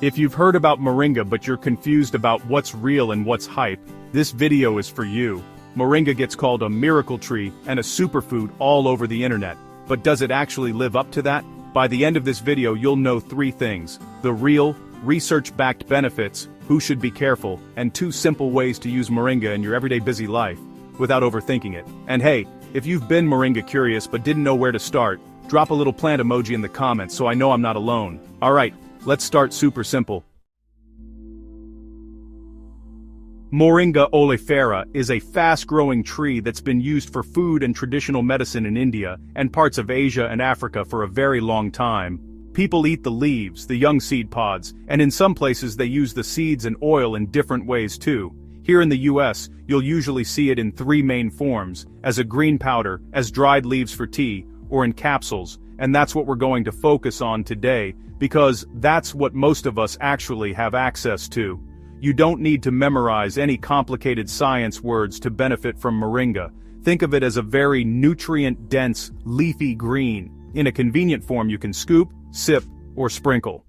If you've heard about Moringa but you're confused about what's real and what's hype, this video is for you. Moringa gets called a miracle tree and a superfood all over the internet, but does it actually live up to that? By the end of this video you'll know 3 things: the real, research-backed benefits, who should be careful, and 2 simple ways to use Moringa in your everyday busy life, without overthinking it. And hey, if you've been Moringa curious but didn't know where to start, drop a little plant emoji in the comments so I know I'm not alone. Alright, let's start super simple. Moringa oleifera is a fast-growing tree that's been used for food and traditional medicine in India and parts of Asia and Africa for a very long time. People eat the leaves, the young seed pods, and in some places they use the seeds and oil in different ways too. Here in the US, you'll usually see it in 3 main forms: as a green powder, as dried leaves for tea, or in capsules, and that's what we're going to focus on today, because that's what most of us actually have access to. You don't need to memorize any complicated science words to benefit from Moringa. Think of it as a very nutrient-dense, leafy green. In a convenient form you can scoop, sip, or sprinkle.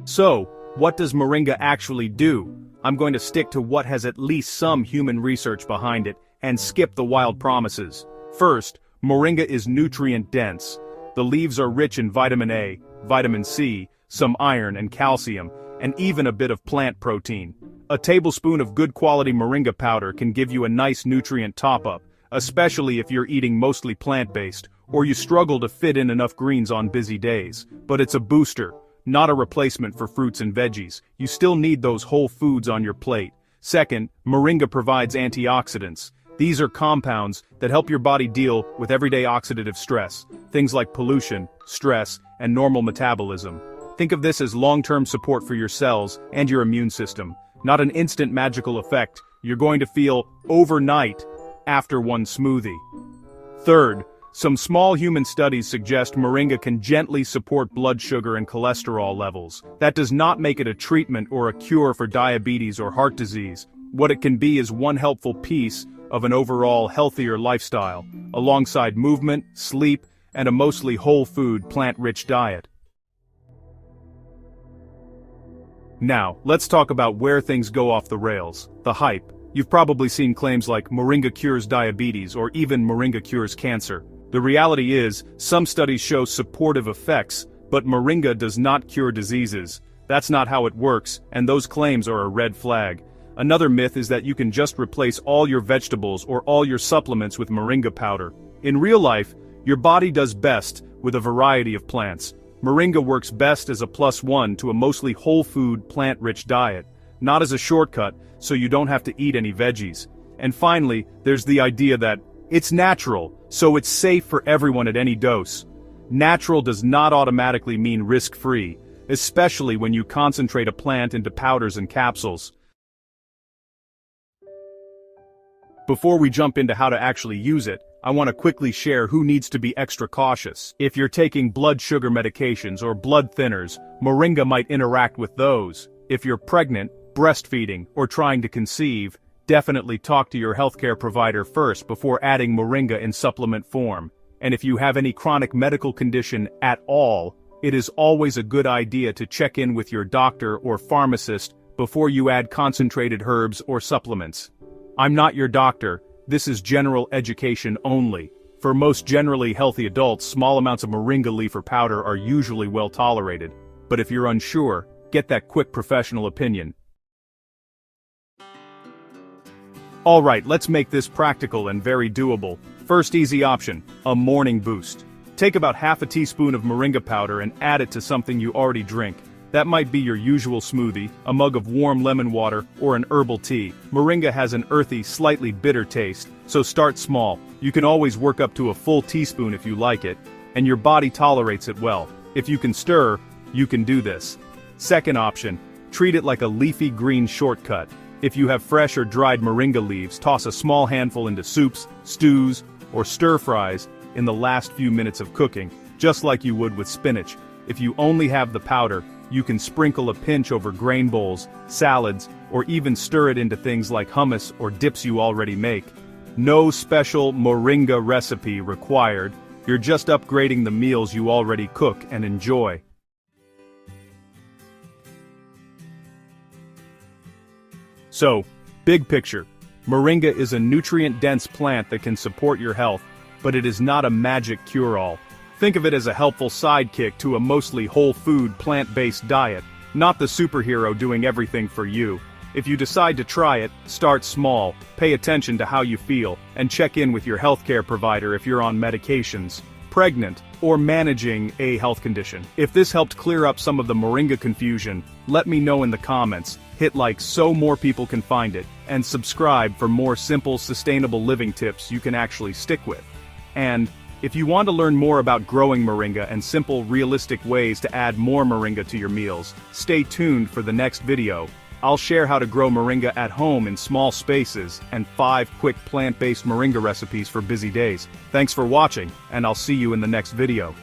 So, what does Moringa actually do? I'm going to stick to what has at least some human research behind it, and skip the wild promises. First, Moringa is nutrient-dense. The leaves are rich in vitamin A, vitamin C, some iron and calcium, and even a bit of plant protein. A tablespoon of good quality Moringa powder can give you a nice nutrient top-up, especially if you're eating mostly plant-based, or you struggle to fit in enough greens on busy days. But it's a booster, not a replacement for fruits and veggies. You still need those whole foods on your plate. Second, Moringa provides antioxidants. These are compounds that help your body deal with everyday oxidative stress, things like pollution, stress, and normal metabolism. Think of this as long-term support for your cells and your immune system, not an instant magical effect you're going to feel overnight after one smoothie. Third, some small human studies suggest Moringa can gently support blood sugar and cholesterol levels. That does not make it a treatment or a cure for diabetes or heart disease. What it can be is one helpful piece of an overall healthier lifestyle, alongside movement, sleep, and a mostly whole food, plant-rich diet. Now, let's talk about where things go off the rails, the hype. You've probably seen claims like Moringa cures diabetes or even Moringa cures cancer. The reality is, some studies show supportive effects, but Moringa does not cure diseases. That's not how it works, and those claims are a red flag. Another myth is that you can just replace all your vegetables or all your supplements with Moringa powder. In real life, your body does best with a variety of plants. Moringa works best as a +1 to a mostly whole food, plant-rich diet, not as a shortcut, so you don't have to eat any veggies. And finally, there's the idea that it's natural, so it's safe for everyone at any dose. Natural does not automatically mean risk-free, especially when you concentrate a plant into powders and capsules. Before we jump into how to actually use it, I want to quickly share who needs to be extra cautious. If you're taking blood sugar medications or blood thinners, Moringa might interact with those. If you're pregnant, breastfeeding, or trying to conceive, definitely talk to your healthcare provider first before adding Moringa in supplement form. And if you have any chronic medical condition at all, it is always a good idea to check in with your doctor or pharmacist before you add concentrated herbs or supplements. I'm not your doctor. This is general education only. For most generally healthy adults, small amounts of Moringa leaf or powder are usually well tolerated. But if you're unsure, get that quick professional opinion. Alright, let's make this practical and very doable. First easy option, a morning boost. Take about half a teaspoon of Moringa powder and add it to something you already drink. That might be your usual smoothie, a mug of warm lemon water, or an herbal tea. Moringa has an earthy, slightly bitter taste, so start small. You can always work up to a full teaspoon if you like it, and your body tolerates it well. If you can stir, you can do this. Second option, treat it like a leafy green shortcut. If you have fresh or dried Moringa leaves, toss a small handful into soups, stews, or stir-fries in the last few minutes of cooking, just like you would with spinach. If you only have the powder, you can sprinkle a pinch over grain bowls, salads, or even stir it into things like hummus or dips you already make. No special Moringa recipe required, you're just upgrading the meals you already cook and enjoy. So, big picture. Moringa is a nutrient-dense plant that can support your health, but it is not a magic cure-all. Think of it as a helpful sidekick to a mostly whole food plant-based diet, not the superhero doing everything for you. If you decide to try it, start small, pay attention to how you feel, and check in with your healthcare provider if you're on medications, pregnant, or managing a health condition. If this helped clear up some of the Moringa confusion, let me know in the comments, hit like so more people can find it, and subscribe for more simple, sustainable living tips you can actually stick with. And if you want to learn more about growing Moringa and simple, realistic ways to add more Moringa to your meals, stay tuned for the next video. I'll share how to grow Moringa at home in small spaces and 5 quick plant-based Moringa recipes for busy days. Thanks for watching, and I'll see you in the next video.